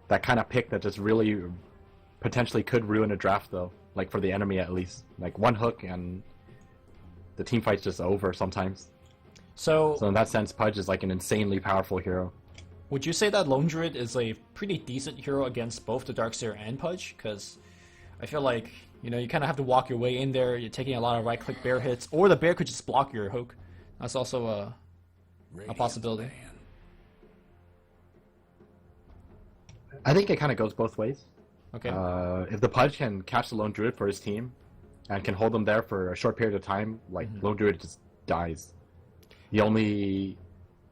that kind of pick that just really potentially could ruin a draft, though. Like for the enemy at least. Like one hook and the team fight's just over sometimes. So in that sense, Pudge is like an insanely powerful hero. would you say that Lone Druid is a pretty decent hero against both the Darkseer and Pudge? Because I feel like, you know, you kind of have to walk your way in there. You're taking a lot of right-click bear hits, or the bear could just block your hook. That's also a possibility. I think it kind of goes both ways. Okay. If the Pudge can catch the Lone Druid for his team and can hold them there for a short period of time, like Lone Druid just dies. The only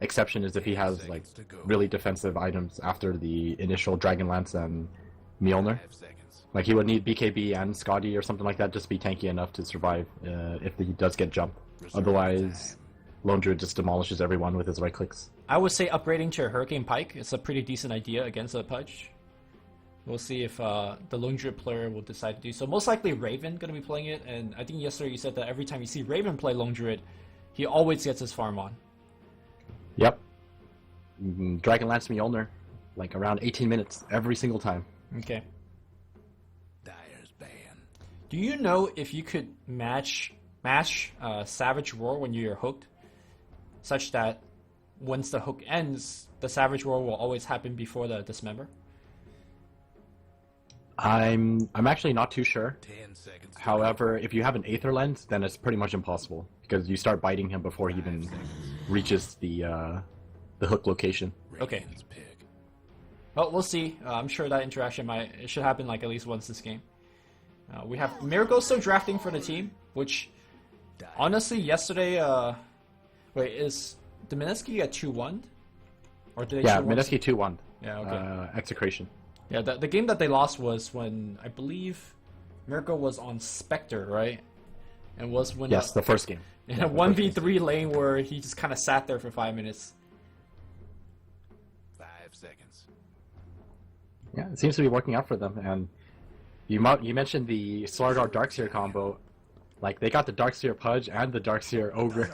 exception is if he has like really defensive items after the initial Dragon Lance and Mjolnir. Like he would need BKB and Scotty or something like that just to be tanky enough to survive if he does get jumped. Otherwise, Lone Druid just demolishes everyone with his right clicks. I would say upgrading to a Hurricane Pike is a pretty decent idea against a Pudge. We'll see if the Lone Druid player will decide to do so. Most likely Raven going to be playing it, and I think yesterday you said that every time you see Raven play Lone Druid, he always gets his farm on. Yep. Dragon Lance Mjolnir, like around 18 minutes every single time. Okay. Do you know if you could mash Savage Roar when you're hooked, such that once the hook ends, the Savage Roar will always happen before the Dismember? I'm actually not too sure. However, if you have an Aether Lens, then it's pretty much impossible because you start biting him before he even reaches the hook location. Okay. Well, we'll see. I'm sure that interaction should happen like at least once this game. We have Miracle still drafting for the team, which honestly yesterday. Wait, is the Mineski at 2-1? Or did they? Yeah, Mineski 2-1. Yeah. Okay. Execration. Yeah, the game that they lost was when I believe Miracle was on Spectre, right? And was when yes, the first game. In a 1v3 lane where he just kind of sat there for 5 minutes. 5 seconds. Yeah, it seems to be working out for them. And you mentioned the Slardar Darkseer combo. Like, they got the Darkseer Pudge and the Darkseer Ogre.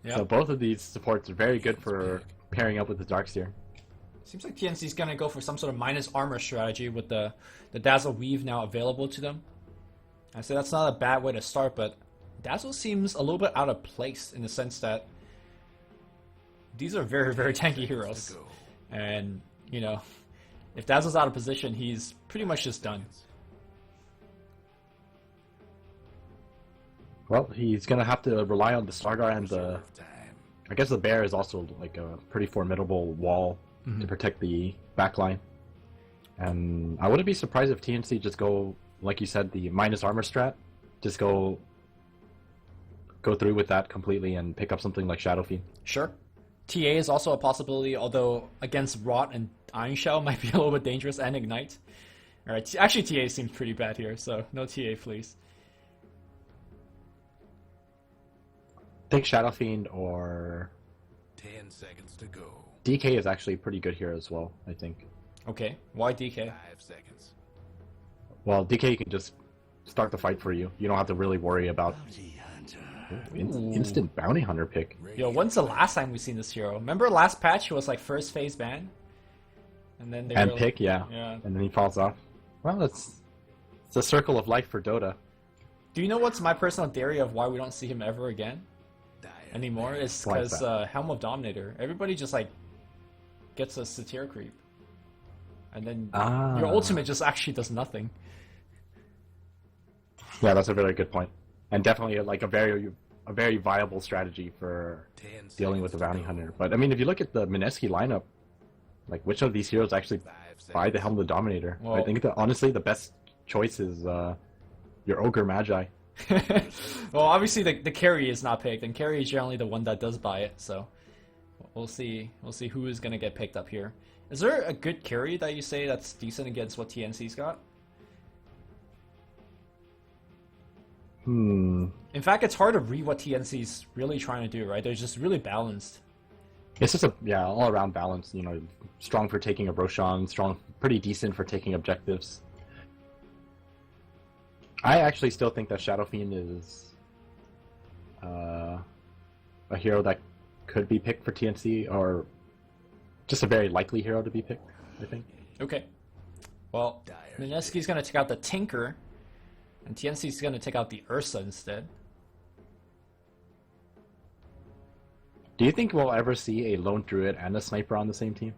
Yep. So both of these supports are very good for pairing up with the Darkseer. Seems like TnC's gonna go for some sort of minus armor strategy with the Dazzle Weave now available to them. I say that's not a bad way to start, but Dazzle seems a little bit out of place in the sense that these are very, very tanky heroes. And, you know, if Dazzle's out of position, he's pretty much just done. Well, he's going to have to rely on the Slardar and the... I guess the Bear is also like a pretty formidable wall to protect the backline. And I wouldn't be surprised if TnC just go, like you said, the minus armor strat. Just go through with that completely and pick up something like Shadow Fiend. Sure. TA is also a possibility, although against Rot and Iron Shell might be a little bit dangerous, and Ignite. Alright, actually TA seems pretty bad here, so no TA please. I think Shadow Fiend or 10 seconds to go. DK is actually pretty good here as well, I think. Okay, why DK? 5 seconds. Well, DK can just start the fight for you. You don't have to really worry about instant bounty hunter pick. Yo, when's the last time we've seen this hero? Remember last patch was like first phase ban? And then they And were pick, like, yeah. And then he falls off. Well, it's a circle of life for Dota. Do you know what's my personal theory of why we don't see him ever again? Anymore? Is Why is because Helm of Dominator. Everybody just like gets a Satyr creep. And then your ultimate just actually does nothing. Yeah, that's a very good point. And definitely like a very viable strategy for dealing with the bounty hunter. But I mean, if you look at the Mineski lineup, like which of these heroes actually buy the Helm of the Dominator? Well, I think that honestly the best choice is your Ogre Magi. Well, obviously the carry is not picked, and carry is generally the one that does buy it. So we'll see. We'll see who is gonna get picked up here. Is there a good carry that you say that's decent against what TnC's got? In fact, it's hard to read what TnC's really trying to do, right? They're just really balanced. It's just all around balance. You know, strong for taking a Roshan, strong, pretty decent for taking objectives. I actually still think that Shadow Fiend is a hero that could be picked for TnC, or just a very likely hero to be picked, I think. Okay. Well, Mineski's gonna take out the Tinker, and TnC's gonna take out the Ursa instead. Do you think we'll ever see a lone druid and a sniper on the same team?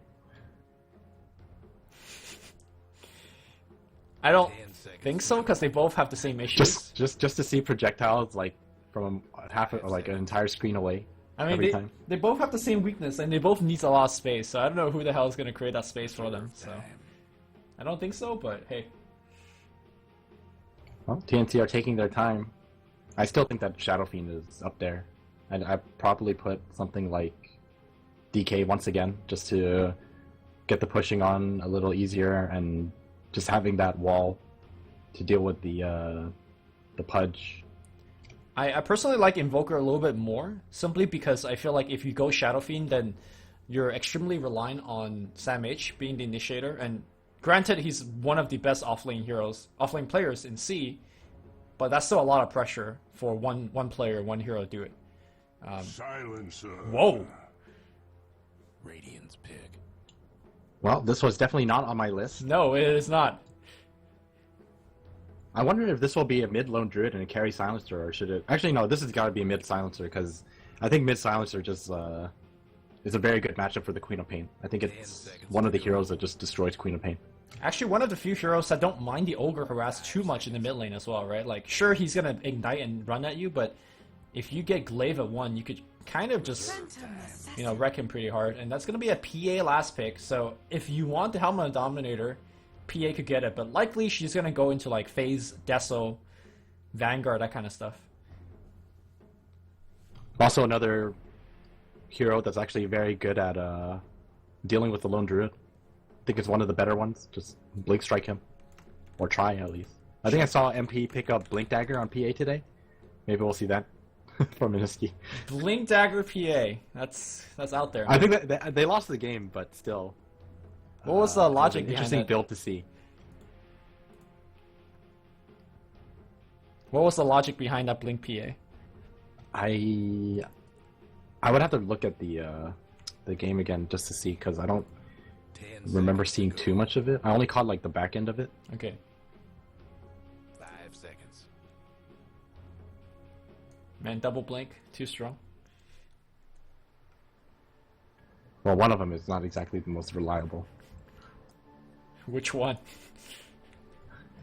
I don't 10 seconds think to so, go. because they both have the same issues. Just to see projectiles like from half or like an entire screen away. I mean, every time. they both have the same weakness, and they both need a lot of space, so I don't know who the hell is gonna create that space for them, so... I don't think so, but hey. Well, TnC are taking their time. I still think that Shadow Fiend is up there. And I'd probably put something like DK once again, just to get the pushing on a little easier, and just having that wall to deal with the Pudge. I personally like Invoker a little bit more, simply because I feel like if you go Shadow Fiend, then you're extremely reliant on Sam H being the initiator, and granted he's one of the best offlane players in C, but that's still a lot of pressure for one player, one hero to do it. Silencer. Whoa! Radiant's pick. Well, this was definitely not on my list. No, it is not. I wonder if this will be a mid lone druid and a carry silencer, or should it... Actually, no, this has got to be a mid silencer, because I think mid silencer just is a very good matchup for the Queen of Pain. I think it's one of the heroes that just destroys Queen of Pain. Actually, one of the few heroes that don't mind the Ogre harass too much in the mid lane as well, right? Like, sure, he's gonna ignite and run at you, but if you get Glaive at 1, you could kind of just, you know, wreck him pretty hard. And that's gonna be a PA last pick, so if you want the Helmet of Dominator, PA could get it, but likely she's gonna go into like Phase, Deso, Vanguard, that kind of stuff. Also, another hero that's actually very good at dealing with the lone druid. I think it's one of the better ones. Just blink strike him, or try at least. I think I saw MP pick up Blink Dagger on PA today. Maybe we'll see that from Mineski. Blink Dagger PA, that's out there. I think that they lost the game, but still. What was the logic an behind interesting that? build to see. What was the logic behind that Blink PA? I would have to look at the game again just to see, because I don't 10 remember seconds seeing to go. too much of it. I only caught like the back end of it. Okay. 5 seconds. Man, double blink, too strong. Well, one of them is not exactly the most reliable. Which one?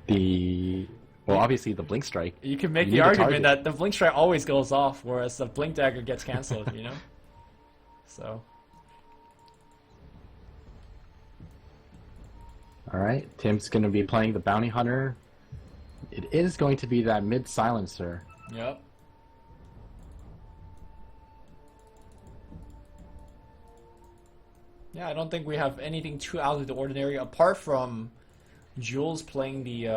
Well, obviously the blink strike. You can make You the need to argument target. that the blink strike always goes off, whereas the blink dagger gets cancelled, you know? So, All right, Tim's going to be playing the bounty hunter. It is going to be that mid silencer. yep. Yeah, I don't think we have anything too out of the ordinary, apart from Jules playing the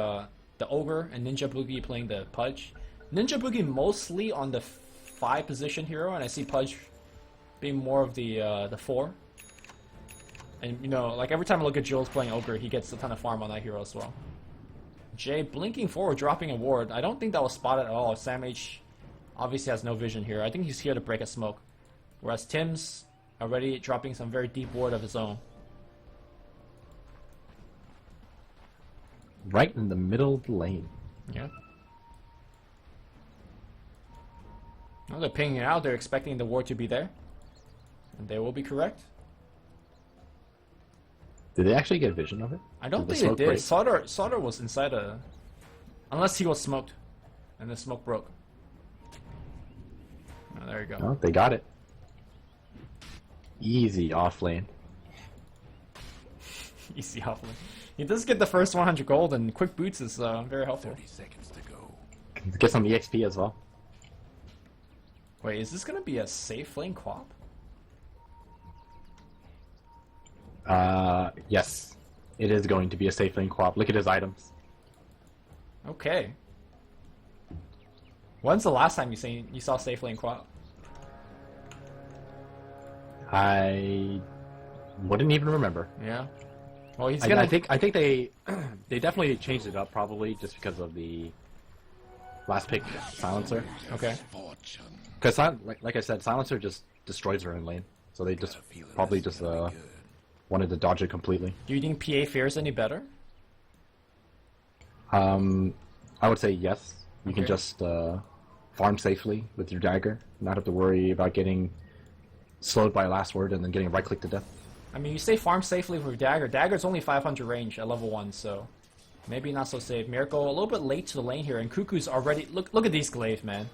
Ogre and Ninja Boogie playing the Pudge. Ninja Boogie mostly on the 5 position hero, and I see Pudge being more of the 4. And, you know, like every time I look at Jules playing Ogre, he gets a ton of farm on that hero as well. Jay blinking forward, dropping a ward. I don't think that was spotted at all. Sam H obviously has no vision here. I think he's here to break a smoke. Whereas Tim's already dropping some very deep ward of his own. Right in the middle of the lane. Yeah. Well, they're pinging it out. They're expecting the ward to be there. And they will be correct. Did they actually get vision of it? I don't Did the think they smoke did. break? Sauter was inside a... Unless he was smoked. And the smoke broke. Oh, there you go. Oh, they got it. Easy off lane. Easy offlane. He does get the first 100 gold, and quick boots is very helpful. 30 seconds to go. Get some EXP as well. Wait, is this gonna be a safe lane quap? Yes. It is going to be a safe lane co-op. Look at his items. Okay. When's the last time you saw safe lane quap? I wouldn't even remember. Yeah. Well, he's I gonna. think they they definitely changed it up, probably just because of the last pick silencer. Okay. Fortune. Because like I said, silencer just destroys her in lane, so they just Feeling probably this is just gonna be good. wanted to dodge it completely. Do you think PA fares any better? I would say yes. You can Okay. just farm safely with your dagger, not have to worry about getting slowed by last word and then getting right click to death. I mean, you say farm safely with Dagger. Dagger's only 500 range at level 1, so maybe not so safe. Miracle a little bit late to the lane here, and Cuckoo's already... Look at these glaive, man.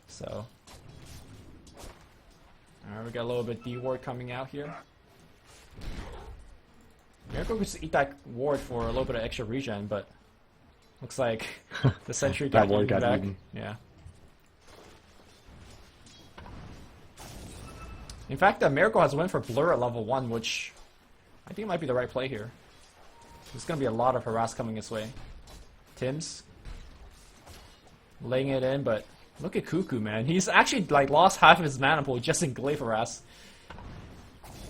So... Alright, we got a little bit D-ward coming out here. Miracle could just eat that ward for a little bit of extra regen, but... Looks like the sentry That got ward eaten got back. eaten. Yeah. In fact, Miracle has went for Blur at level 1, which I think might be the right play here. There's going to be a lot of harass coming his way. Tim's laying it in, but look at Cuckoo, man. He's actually like lost half of his mana pool just in glaive harass.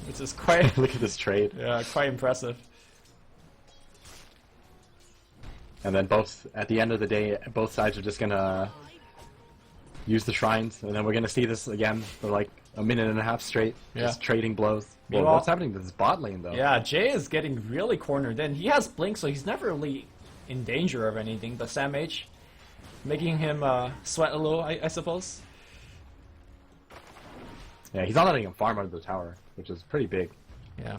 Which is quite Look at this trade. yeah, quite impressive. And then at the end of the day, both sides are just gonna use the shrines, and then we're gonna see this again for like a minute and a half straight, just trading blows. Well, Meanwhile- what's happening to this bot lane though? Yeah, Jay is getting really cornered in. He has Blink, so he's never really in danger of anything, but Sam H making him sweat a little, I suppose. Yeah, he's not letting him farm under the tower, which is pretty big. Yeah.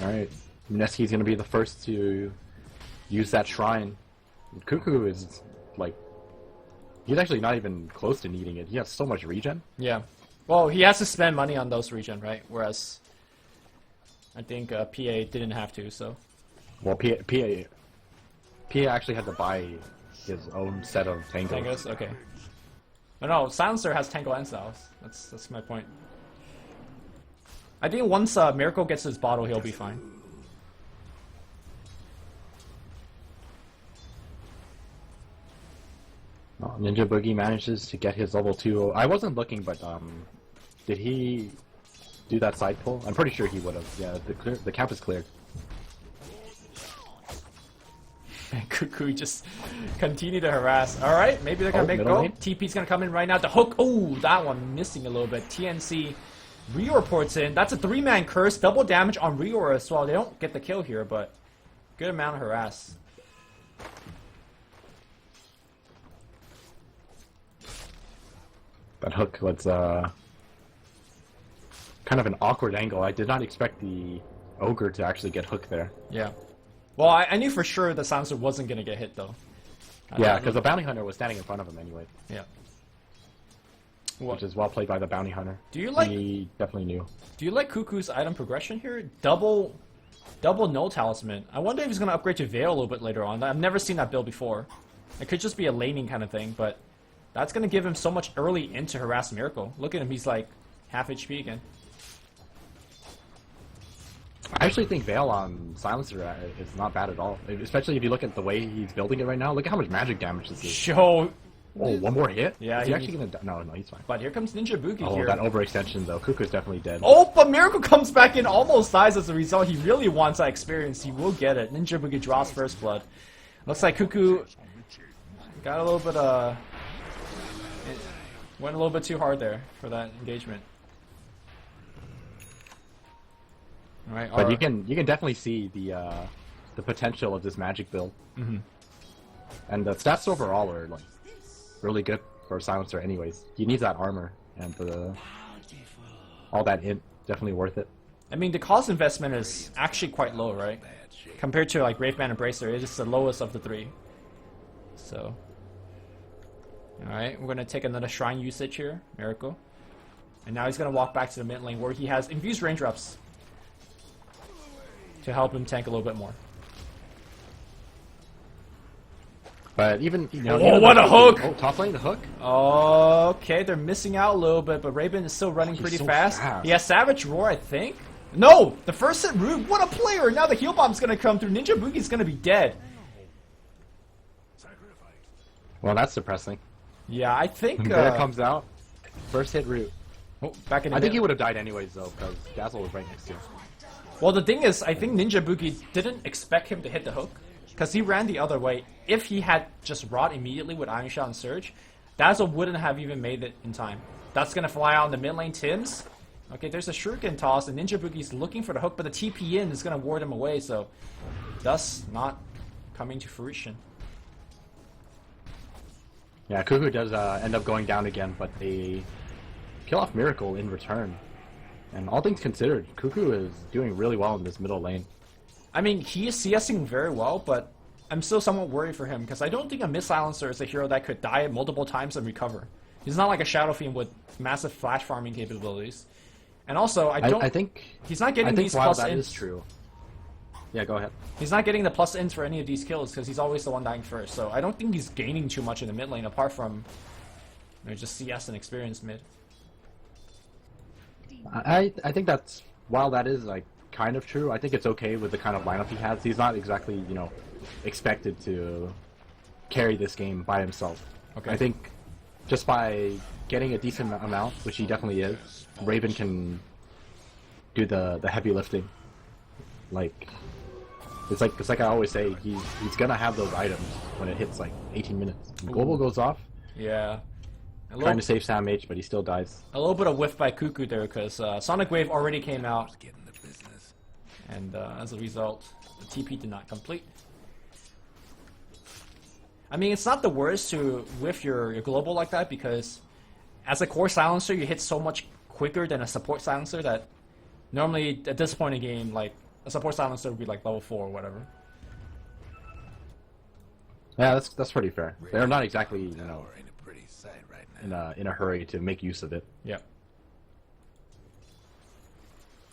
Alright, Mineski's gonna be the first to use that shrine. Cuckoo is like, he's actually not even close to needing it. He has so much regen. Yeah. Well, he has to spend money on those regen, right? Whereas I think PA didn't have to, so. Well, PA actually had to buy his own set of tangos. Tangos? Okay. No, Silencer has Tango and Styles. That's my point. I think once Miracle gets his bottle, he'll be fine. Ninja Boogie manages to get his level 2. I wasn't looking, but did he do that side pull? I'm pretty sure he would have. Yeah, the camp is cleared. And Cuckoo just continue to harass. Alright, maybe they're gonna make middle go. lane. TP's gonna come in right now. The hook. Oh, that one missing a little bit. TnC reports in. That's a 3-man curse. Double damage on Reor as well. They don't get the kill here, but good amount of harass. That hook was kind of an awkward angle. I did not expect the ogre to actually get hooked there. Yeah. Well, I knew for sure the Silencer wasn't gonna get hit though. Yeah, because the bounty hunter was standing in front of him anyway, Yeah. which is well played by the bounty hunter. Do you like- He definitely knew. Do you like Cuckoo's item progression here? Double no talisman. I wonder if he's gonna upgrade to Veil a little bit later on. I've never seen that build before. It could just be a laning kind of thing, but that's gonna give him so much early into harass Miracle. Look at him, he's like half HP again. I actually think Veil on Silencer is not bad at all, especially if you look at the way he's building it right now. Look at how much magic damage this is. Show. Oh, one more hit? Yeah, Is he he actually gonna die? No, he's fine. But here comes Ninja Boogie Oh, here. that overextension though. Cuckoo's definitely dead. Oh, but Miracle comes back in, almost dies as a result. He really wants that experience. He will get it. Ninja Boogie draws first blood. Looks like Cuckoo got a little bit went a little bit too hard there for that engagement. All right, But you can definitely see the potential of this magic build. Mm-hmm. And the stats overall are like really good for Silencer anyways. He needs that armor and all that int, definitely worth it. I mean, the cost investment is actually quite low, right? Compared to like Graveman and Bracer, it is the lowest of the three. So, all right, we're gonna take another shrine usage here, Miracle, and now he's gonna walk back to the mid lane where he has infused raindrops to help him tank a little bit more. But even Oh, even what the a hook! Oh, top lane, the hook. Okay, they're missing out a little bit, but Raven is still running He's pretty so fast. fast. He has Savage Roar, I think. No, the first hit Rube. What a player! Now the heal bomb's gonna come through. Ninja Boogie's gonna be dead. Well, that's depressing. Yeah, I think. There it comes out. First hit root. Oh, back in the I think mid- he would have died anyways though, because Dazzle was right next to him. Well, the thing is, I think Ninja Boogie didn't expect him to hit the hook, because he ran the other way. If he had just Rot immediately with Iron Shot and Surge, Dazzle wouldn't have even made it in time. That's gonna fly out in the mid lane. Tim's Okay, there's a shuriken toss, and Ninja Boogie's looking for the hook, but the TP in is going to ward him away, so thus not coming to fruition. Yeah, Cuckoo does end up going down again, but they kill off Miracle in return. And all things considered, Cuckoo is doing really well in this middle lane. I mean, he is CSing very well, but I'm still somewhat worried for him, because I don't think a Mist Silencer is a hero that could die multiple times and recover. He's not like a Shadow Fiend with massive flash farming capabilities. And also, I think he's not getting these while plus that ins. is true. Yeah, go ahead. He's not getting the plus ins for any of these kills because he's always the one dying first. So I don't think he's gaining too much in the mid lane apart from just CS and experience mid. I think that's, while that is like kind of true, I think it's okay with the kind of lineup he has. He's not exactly, expected to carry this game by himself. Okay. I think just by getting a decent amount, which he definitely is, Raven can do the heavy lifting. It's like I always say, he's gonna have those items when it hits like 18 minutes. Global goes off. Yeah. Trying to save Sam H, but he still dies. A little bit of whiff by Cuckoo there because Sonic Wave already came out, and as a result, the TP did not complete. I mean, it's not the worst to whiff your global like that because as a core silencer, you hit so much quicker than a support silencer that normally at this point in the game, like a support silencer would be like level 4 or whatever. Yeah, that's pretty fair. They're not exactly, in a pretty sight right now. in a hurry to make use of it. Yeah.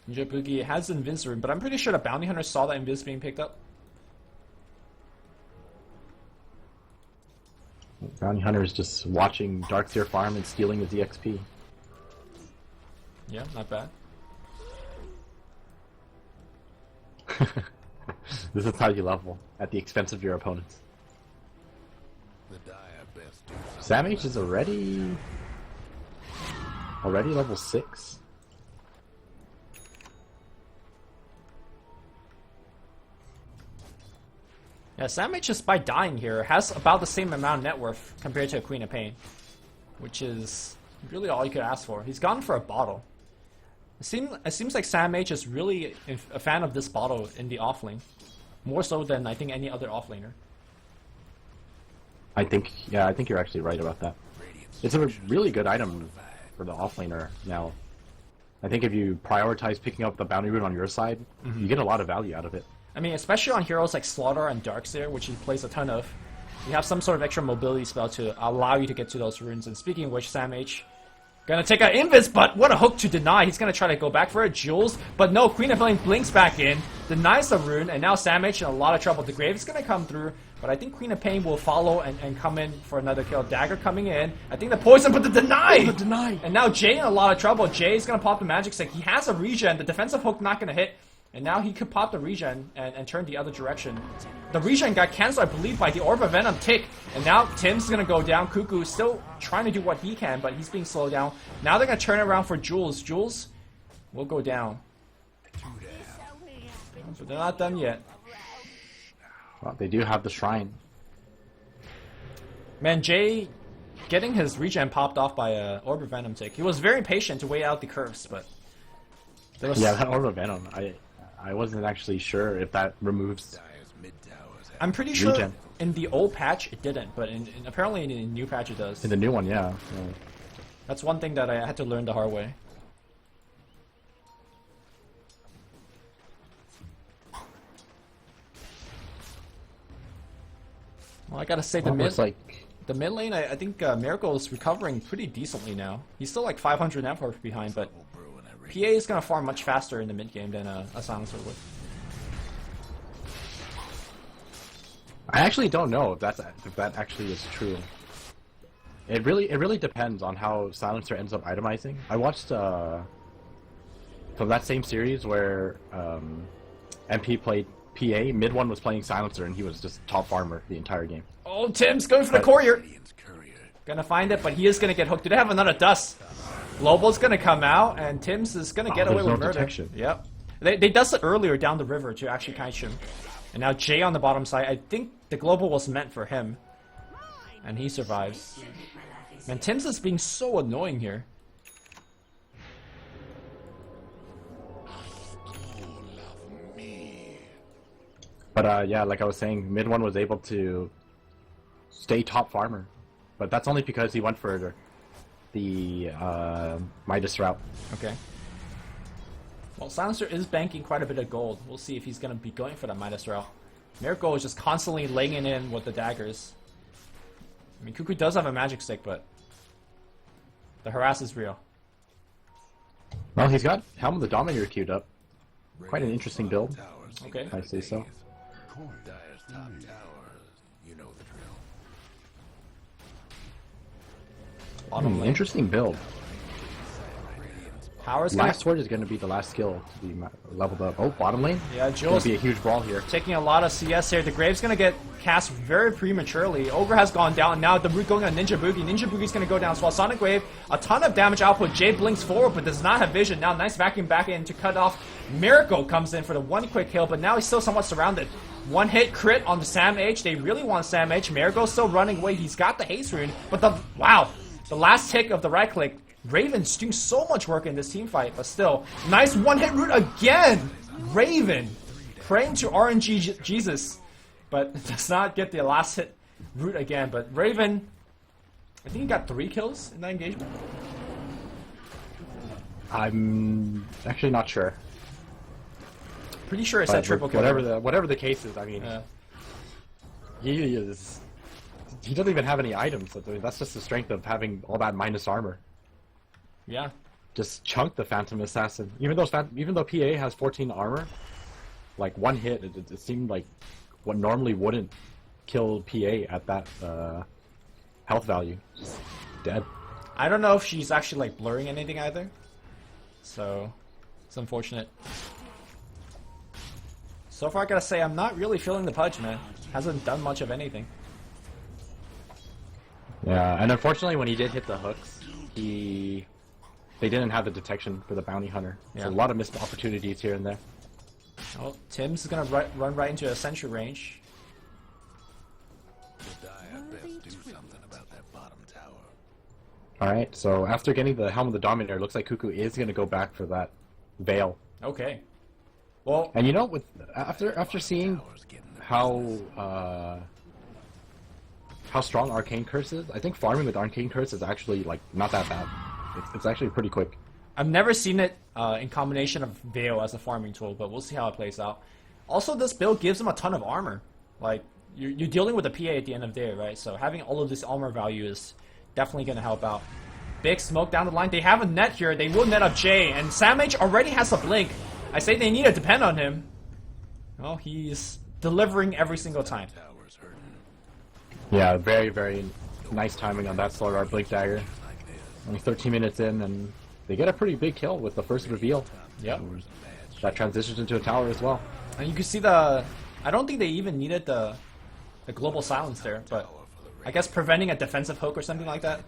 Ninja Boogie has Invis rune, but I'm pretty sure the Bounty Hunter saw that Invis being picked up. Bounty Hunter is just watching Darkseer farm and stealing his EXP. Yeah, not bad. This is how you level, at the expense of your opponents. The dire best do Sam H is already level 6. Yeah, Sam H just by dying here has about the same amount of net worth compared to a Queen of Pain, which is really all you could ask for. He's gone for a bottle. It seems like Sam H is really a fan of this bottle in the offlane, more so than I think any other offlaner. I think you're actually right about that. It's a really good item for the offlaner now. I think if you prioritize picking up the bounty rune on your side, you get a lot of value out of it. I mean, especially on heroes like Slaughter and Darkseer, which he plays a ton of, you have some sort of extra mobility spell to allow you to get to those runes. And speaking of which, Sam H gonna take an Invis, but what a hook to deny. He's gonna try to go back for it, Jules, but no, Queen of Flame blinks back in, denies the rune, and now Sam H in a lot of trouble. The Grave is gonna come through, but I think Queen of Pain will follow and come in for another kill. Dagger coming in. I think the poison, but the deny! The deny! And now Jay in a lot of trouble. Jay's gonna pop the magic stick. He has a regen. The defensive hook not gonna hit. And now he could pop the regen and turn the other direction. The regen got cancelled, I believe, by the Orb of Venom tick. And now Tim's gonna go down. Cuckoo is still trying to do what he can, but he's being slowed down. Now they're gonna turn it around for Jules. Jules will go down. But they're not done yet. Well, they do have the shrine. Man, Jay getting his regen popped off by a Orb of Venom tick. He was very patient to wait out the curse, but there was... Yeah, that Orb of Venom. I wasn't actually sure if that removes. Dire's mid towers have I'm pretty sure Regen. in the old patch it didn't, but apparently in the new patch it does. In the new one, yeah. That's one thing that I had to learn the hard way. Well, I gotta say the mid lane, I think Miracle is recovering pretty decently now. He's still like 500 net worth behind, but PA is gonna farm much faster in the mid game than a Silencer would. I actually don't know if that actually is true. It really depends on how Silencer ends up itemizing. I watched from that same series where MP played PA, mid one was playing Silencer, and he was just top farmer the entire game. Oh, Tim's going for the courier. Gonna find it, but he is gonna get hooked. Do they have another dust? Global's gonna come out, and Tim's is gonna get away there's with no murder. detection. Yep. They dusted earlier down the river to actually catch him. And now Jay on the bottom side. I think the global was meant for him. And he survives. Man, Tim's is being so annoying here. But yeah, like I was saying, mid one was able to stay top farmer, but that's only because he went for the Midas route. Okay. Well, Silencer is banking quite a bit of gold. We'll see if he's going to be going for that Midas route. Miracle is just constantly laying it in with the daggers. I mean, Cuckoo does have a magic stick, but the harass is real. Well, he's got Helm of the Dominator queued up. Quite an interesting build. Okay. I say so. Dyer's top towers, you know the drill. Bottom lane. Interesting build. Power's gonna... Last Sword is going to be the last skill to be leveled up. Oh, bottom lane? Yeah, It's going Jules to be a huge brawl here. taking a lot of CS here. The Grave's going to get cast very prematurely. Ogre has gone down. Now the root going on Ninja Boogie. Ninja Boogie's going to go down as well. Sonic Wave, a ton of damage output. Jay blinks forward, but does not have vision. Now nice vacuum back in to cut off. Miracle comes in for the one quick kill, but now he's still somewhat surrounded. One hit crit on the Sam H. They really want Sam H. Miracle's still running away. He's got the haste rune, but the last tick of the right click. Raven's doing so much work in this team fight, but still, nice one-hit root again! Raven praying to RNG Jesus, but does not get the last hit root again. But Raven, I think he got 3 kills in that engagement. I'm actually not sure. Pretty sure it said But triple kill. whatever the case is, I mean, he doesn't even have any items. I mean, that's just the strength of having all that minus armor. Yeah. Just chunk the Phantom Assassin. Even though PA has 14 armor, like one hit, it seemed like what normally wouldn't kill PA at that health value. Just dead. I don't know if she's actually like blurring anything either. So it's unfortunate. So far I gotta say I'm not really feeling the Pudge, man. Hasn't done much of anything. Yeah, and unfortunately when he did hit the hooks, they didn't have the detection for the bounty hunter. Yeah. So a lot of missed opportunities here and there. Oh, Tim's gonna run right into a sentry range. The Dyer best do something about that bottom tower. Alright, so after getting the Helm of the Dominator, it looks like Cuckoo is going to go back for that Veil. Okay. Well, And you know, after seeing how strong Arcane Curse is, I think farming with Arcane Curse is actually like not that bad. It's actually pretty quick. I've never seen it in combination of Veil as a farming tool, but we'll see how it plays out. Also, this build gives him a ton of armor. Like, you're dealing with a PA at the end of the day, right? So having all of this armor value is definitely going to help out. Big smoke down the line. They have a net here. They will net up Jay, and Sam H already has a blink. I say they need to depend on him. Well, he's delivering every single time. Tower's hurting. Yeah, very, very nice timing on that Solar Art Blink Dagger. Only 13 minutes in, and they get a pretty big kill with the first reveal. Yep. That transitions into a tower as well. And you can see the... I don't think they even needed the global silence there, but I guess preventing a defensive hook or something like that.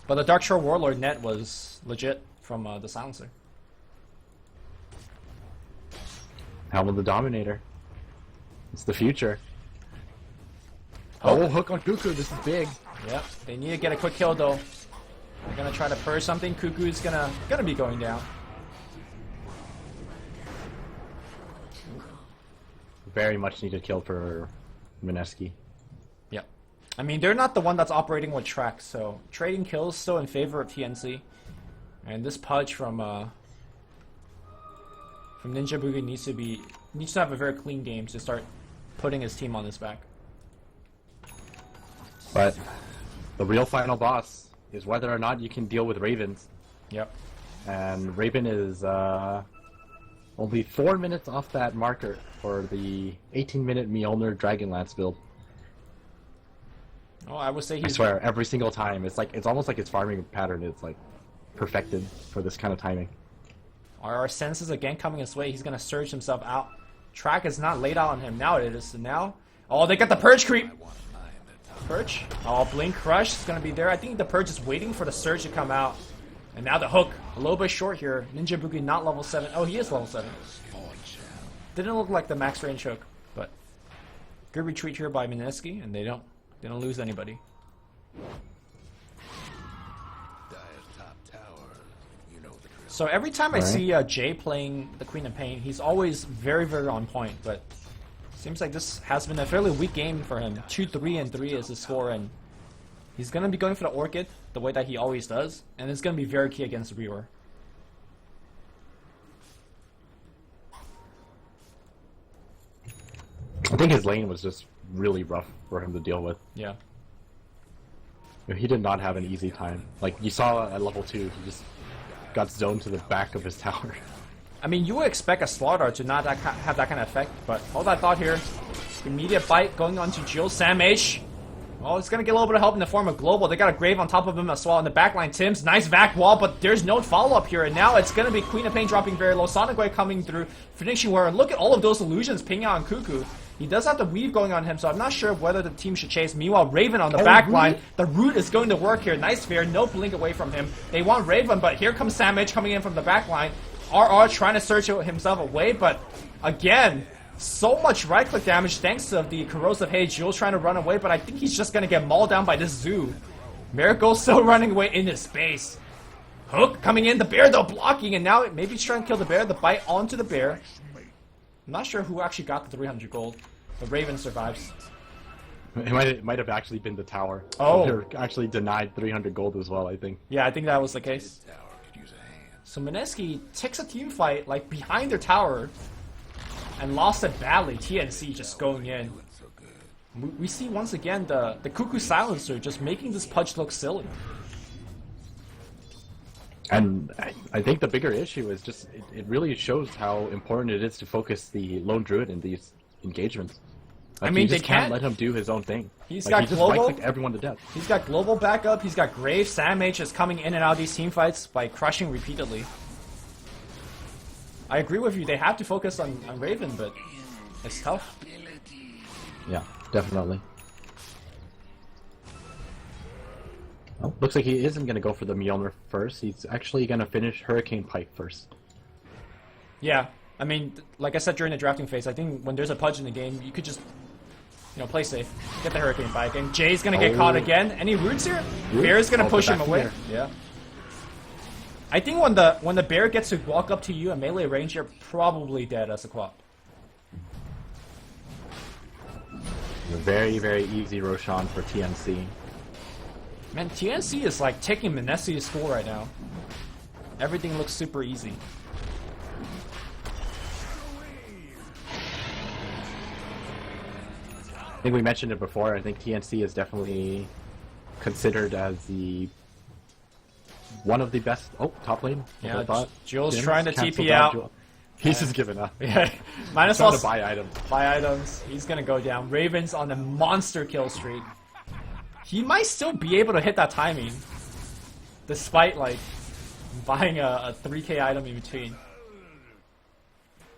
But the Dark Shore Warlord net was legit from the silencer. Helm of the Dominator. It's the future. Oh, hook on Cuckoo. This is big. Yep. They need to get a quick kill though. They're gonna try to purge something. Cuckoo's gonna be going down. Very much needed kill for Mineski. Yep. I mean, they're not the one that's operating with Trek, so trading kills still in favor of TnC. And this Pudge from Ninja Boogie needs to have a very clean game to start putting his team on his back. But the real final boss is whether or not you can deal with Ravens. Yep. And Raven is only 4 minutes off that marker for the 18-minute Mjolnir Dragonlance build. Oh, I would say I he's... swear, every single time. It's almost like his farming pattern is like perfected for this kind of timing. Our senses again coming his way. He's gonna surge himself out. Track is not laid out on him. Now it is. So now... Oh, they got the Purge creep! Purge? Oh, Blink Crush is gonna be there. I think the Purge is waiting for the Surge to come out. And now the hook. A little bit short here. Ninja Boogie not level 7. Oh, he is level 7. Didn't look like the max range hook, but good retreat here by Mineski, and they don't lose anybody. So every time I see Jay playing the Queen of Pain, he's always very, very on point, but Seems like this has been a fairly weak game for him. 2-3-3 is his score, and he's gonna be going for the Orchid the way that he always does, and it's gonna be very key against Reaver. I think his lane was just really rough for him to deal with. Yeah. He did not have an easy time. Like, you saw at level 2, he just got zoned to the back of his tower. I mean, you would expect a Slaughter to not have that kind of effect, but hold that thought here. Immediate bite going on to Jill. Sam H. Oh, it's going to get a little bit of help in the form of Global. They got a Grave on top of him as well in the backline. Tim's nice vac wall, but there's no follow-up here. And now it's going to be Queen of Pain dropping very low. Sonic Wave coming through, finishing where. Look at all of those illusions pinging out on Cuckoo. He does have the weave going on him, so I'm not sure whether the team should chase. Meanwhile, Raven on the back line. The root is going to work here. Nice fear, no blink away from him. They want Raven, but here comes Sam H coming in from the back line. RR trying to search himself away, but again, so much right-click damage thanks to the Corrosive Haze. Jules trying to run away, but I think he's just going to get mauled down by this Zoo. Miracle still running away in his space. Hook coming in, the bear though blocking, and now maybe he's trying to kill the bear. The bite onto the bear. I'm not sure who actually got the 300 gold. The Raven survives. It might have actually been the tower. Oh. They were actually denied 300 gold as well, I think. Yeah, I think that was the case. So Mineski takes a team fight like behind their tower and lost it badly. TnC just going in. We see once again the Cuckoo Silencer just making this Pudge look silly. And I think the bigger issue is just, it really shows how important it is to focus the Lone Druid in these engagements. Like, I mean, you just they can't can't let him do his own thing. He's Like, got he just global. right-clicked everyone to death. He's got Global backup, he's got Grave. Sam H is coming in and out of these team fights by crushing repeatedly. I agree with you, they have to focus on Raven, but it's tough. Yeah, definitely. Oh, looks like he isn't going to go for the Mjolnir first. He's actually going to finish Hurricane Pike first. Yeah, I mean, like I said during the drafting phase, I think when there's a Pudge in the game, you could just, you know, play safe. Get the Hurricane Pike, and Jay's gonna get caught again. Any roots here? Root? Bear's gonna Oh, push the him back away. here. Yeah. I think when the bear gets to walk up to you at melee range, you're probably dead as a quad. A very, very easy Roshan for TnC. Man, TnC is like taking Mineski's score right now. Everything looks super easy. I think we mentioned it before. I think TnC is definitely considered as the one of the best. Oh, top lane. Yeah, I thought. Jules Jim's trying to canceled TP out out. Jules. He's just giving up. Yeah, might as Trying well to buy items. buy items. He's gonna go down. Raven's on a monster kill streak. He might still be able to hit that timing, despite like buying a 3k item in between.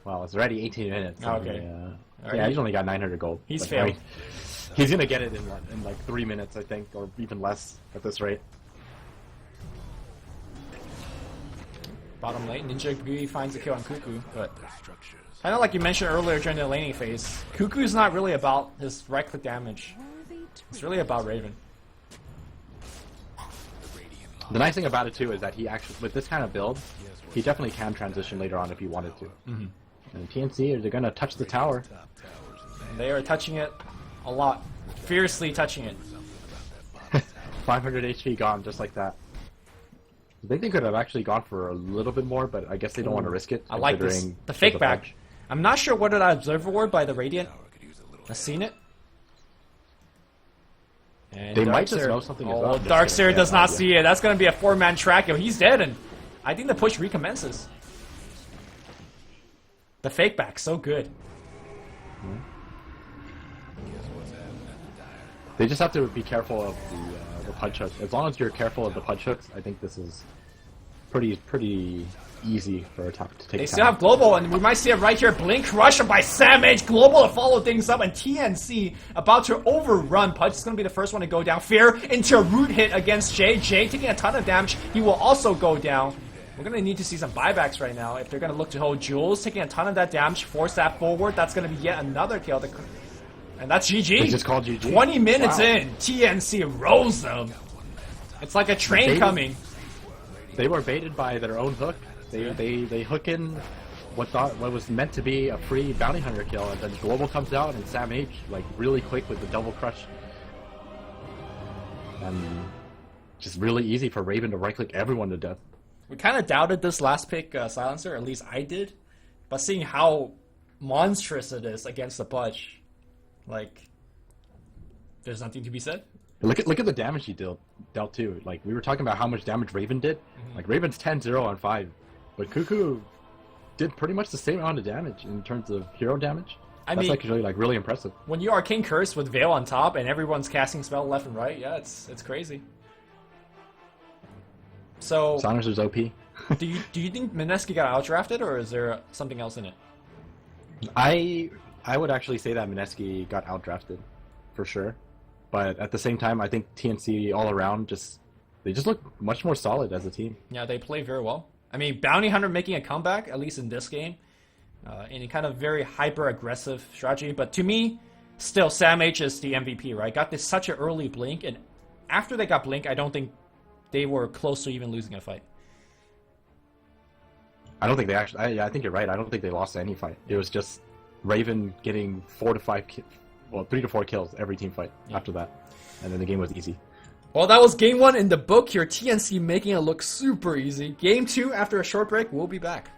Well, it's already 18 minutes. So Okay. Yeah, Alright. he's only got 900 gold. He's But, failed. he's gonna get it in like 3 minutes, I think, or even less at this rate. Bottom lane, Ninja Gui finds a kill on Cuckoo, but kind of like you mentioned earlier during the laning phase, Cuckoo's not really about his right-click damage. It's really about Raven. The nice thing about it too is that he actually, with this kind of build, he definitely can transition later on if he wanted to. Mm-hmm. And TnC, they're gonna touch the tower. They are touching it a lot, fiercely touching it. 500 HP gone just like that. I think they could have actually gone for a little bit more, but I guess they don't want to risk it. I like this. considering The fake there's a back. Pudge. I'm not sure whether that Observer Ward by the Radiant has seen it. And They might just Darkseer- know something as Oh, well. Darkseer does not Yeah. see it. That's going to be a 4-man track. Yo, he's dead, and I think the push recommences. The fake back, so good. They just have to be careful of the punch hooks. As long as you're careful of the punch hooks, I think this is pretty easy for a top to take. They still have Global, and we might see it right here. Blink Rush by Sam H. Global to follow things up, and TnC about to overrun. Pudge is going to be the first one to go down. Fear into a root hit against Jay. Jay taking a ton of damage. He will also go down. We're going to need to see some buybacks right now if they're going to look to hold Jules. Taking a ton of that damage. Force that forward. That's going to be yet another kill. And that's GG. They just called GG. 20 minutes Wow. in. TnC rolls them. It's like a train They- coming. They were baited by their own hook. They hook in what was meant to be a free bounty hunter kill, and then Global comes out and Sam H like really quick with the double crush, and just really easy for Raven to right click everyone to death. We kind of doubted this last pick, Silencer, at least I did, but seeing how monstrous it is against the Budge, like, there's nothing to be said. Look at the damage he dealt too. Like, we were talking about how much damage Raven did. Like, Raven's 10-0 on 5, but Cuckoo did pretty much the same amount of damage in terms of hero damage. That's mean, actually like really impressive. When you are King Curse with Veil on top and everyone's casting spell left and right, yeah, it's crazy. So Silencer's OP. do you think Mineski got outdrafted, or is there something else in it? I would actually say that Mineski got outdrafted, for sure. But at the same time, I think TnC all around they just look much more solid as a team. Yeah, they play very well. I mean, Bounty Hunter making a comeback, at least in this game, in a kind of very hyper-aggressive strategy. But to me, still, Sam H is the MVP, right? Got this such an early blink, and after they got blink, I don't think they were close to even losing a fight. I don't think they actually... I think you're right. I don't think they lost any fight. It was just Raven getting 3 to 4 kills every team fight after that. And then the game was easy. Well, that was game 1 in the book here. TnC making it look super easy. Game 2, after a short break, we'll be back.